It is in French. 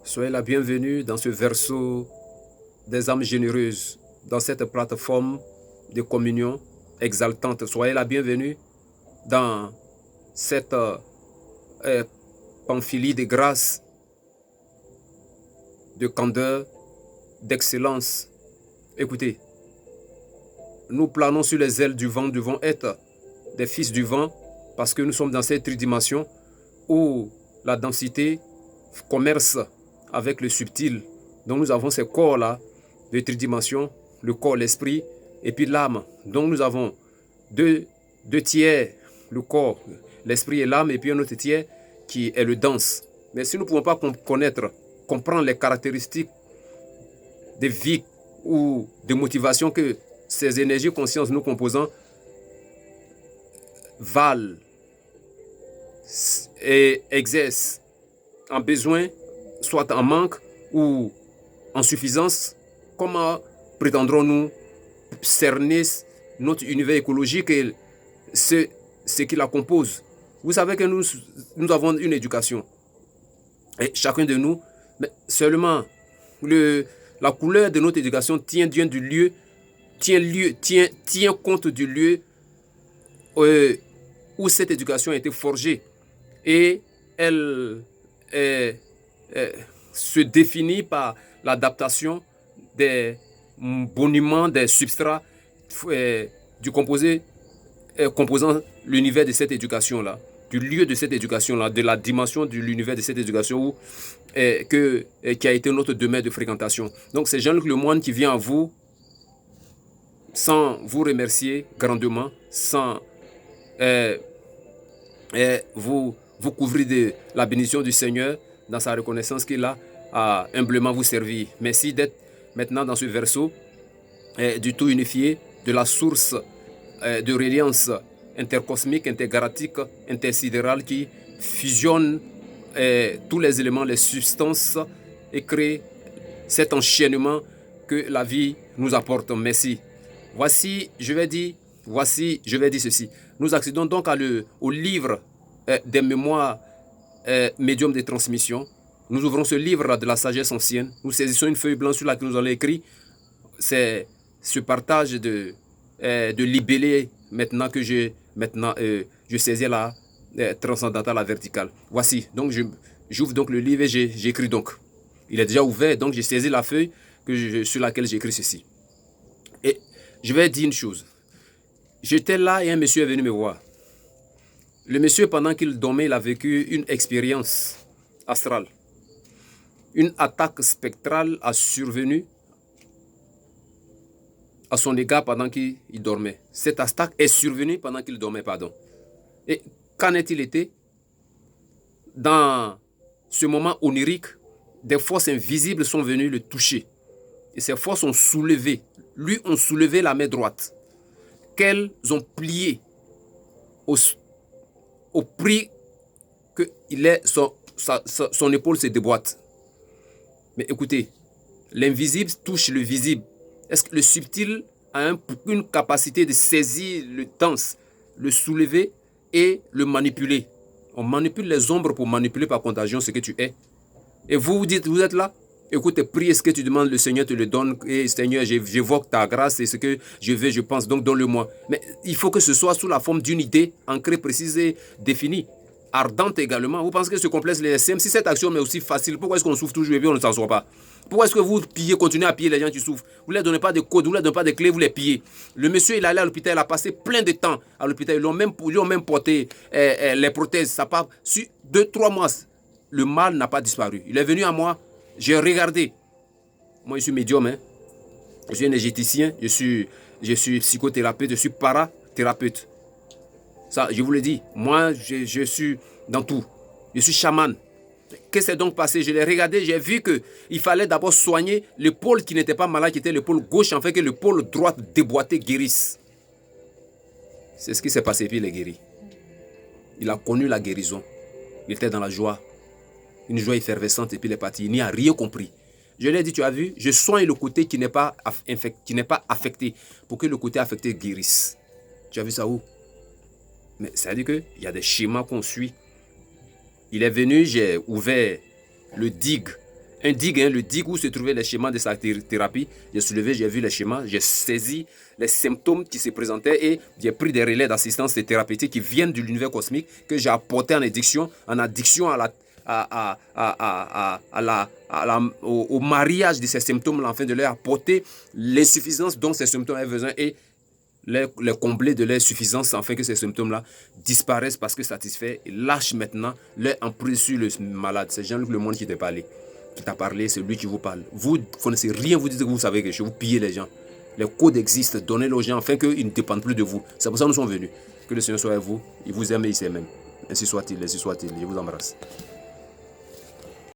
Soyez la bienvenue dans ce verso des âmes généreuses, dans cette plateforme de communion exaltante. Soyez la bienvenue dans cette pamphylie de grâce, de candeur, d'excellence. Écoutez, nous planons sur les ailes du vent, nous devons être des fils du vent parce que nous sommes dans cette tridimension où la densité commerce avec le subtil. Donc nous avons ces corps-là de tridimension, le corps, l'esprit et puis l'âme. Donc nous avons deux tiers, le corps, l'esprit et l'âme, et puis un autre tiers qui est le dense. Mais si nous ne pouvons pas comprendre les caractéristiques de vie ou de motivation que ces énergies consciences nous composant valent et exercent en besoin, soit en manque ou en suffisance, comment prétendrons-nous cerner notre univers écologique et ce qui la compose? Vous savez que nous avons une éducation, et chacun de nous, mais seulement la couleur de notre éducation tient du lieu, tient compte du lieu où cette éducation a été forgée, et elle se définit par l'adaptation des boniments, des substrats du composant l'univers de cette éducation-là, du lieu de cette éducation-là, de la dimension de l'univers de cette éducation qui a été notre domaine de fréquentation. Donc c'est Jean-Luc Lemoine qui vient à vous sans vous remercier grandement, sans vous couvrir de la bénédiction du Seigneur dans sa reconnaissance qu'il a à humblement vous servir. Merci d'être maintenant dans ce verso du tout unifié, de la source de reliance intercosmique, intergalactique, intersidérale qui fusionne tous les éléments, les substances et crée cet enchaînement que la vie nous apporte. Merci. Voici, je vais dire ceci. Nous accédons donc au livre des mémoires médium de transmission. Nous ouvrons ce livre de la sagesse ancienne. Nous saisissons une feuille blanche sur laquelle nous allons écrire. C'est ce partage de libellé maintenant que je saisis la transcendantale, la verticale. Voici, donc j'ouvre donc le livre et j'écris donc. Il est déjà ouvert, donc j'ai saisi la feuille sur laquelle j'écris ceci. Et je vais dire une chose. J'étais là et un monsieur est venu me voir. Le monsieur, pendant qu'il dormait, il a vécu une expérience astrale. Une attaque spectrale a survenu à son égard pendant qu'il dormait. Cette attaque est survenue pendant qu'il dormait, pardon. Et qu'en est-il été? Dans ce moment onirique, des forces invisibles sont venues le toucher. Et ces forces ont soulevé, ont soulevé la main droite, qu'elles ont plié au prix que son épaule se déboîte. Mais écoutez, l'invisible touche le visible. Est-ce que le subtil a une capacité de saisir le dense, le soulever et le manipuler? On manipule les ombres pour manipuler par contagion ce que tu es. Et vous dites, vous êtes là? Écoute, prie, ce que tu demandes, le Seigneur te le donne. Et Seigneur, j'évoque ta grâce et ce que je veux, je pense, donc donne-le-moi. Mais il faut que ce soit sous la forme d'une idée ancrée, précise et définie. Ardente également. Vous pensez que ce complexe, les SM, si cette action est aussi facile, pourquoi est-ce qu'on souffre toujours et puis on ne s'en sort pas? Pourquoi est-ce que vous pillez, continuez à piller les gens qui souffrent? Vous ne leur donnez pas de code, vous ne leur donnez pas de clés, vous les pillez. Le monsieur, il est allé à l'hôpital, il a passé plein de temps à l'hôpital. Ils lui ont même porté les prothèses. Ça part sur 2-3 mois. Le mal n'a pas disparu. Il est venu à moi, j'ai regardé. Moi, je suis médium, hein. Je suis énergéticien, je suis psychothérapeute, je suis parathérapeute. Ça, je vous le dis, moi, je suis dans tout. Je suis chaman. Qu'est-ce qui s'est donc passé? Je l'ai regardé, j'ai vu qu'il fallait d'abord soigner le pôle qui n'était pas malade, qui était le pôle gauche, afin que le pôle droit déboîté guérisse. C'est ce qui s'est passé, puis il est guéri. Il a connu la guérison. Il était dans la joie. Une joie effervescente, et puis il est parti. Il n'y a rien compris. Je lui ai dit, tu as vu, je soigne le côté qui n'est pas affecté, pour que le côté affecté guérisse. Tu as vu ça où? Mais ça veut dire qu'il y a des schémas qu'on suit. Il est venu, j'ai ouvert le digue un dig, hein, le dig où se trouvaient les schémas de sa thérapie. J'ai soulevé, j'ai vu les schémas, j'ai saisi les symptômes qui se présentaient et j'ai pris des relais d'assistance thérapeutique qui viennent de l'univers cosmique que j'ai apporté en addiction au mariage de ces symptômes-là, afin de leur apporter l'insuffisance dont ces symptômes avaient besoin et les combler de leur suffisance afin que ces symptômes-là disparaissent parce que satisfaits et lâchent maintenant leur emprise sur le malade. C'est Jean-Luc Lemoyne qui t'a parlé, c'est lui qui vous parle. Vous ne connaissez rien, vous dites que vous savez quelque chose, vous pillez les gens. Les codes existent, donnez-les aux gens afin qu'ils ne dépendent plus de vous. C'est pour ça que nous sommes venus. Que le Seigneur soit avec vous, il vous aime et il s'aime même. Ainsi soit-il, je vous embrasse.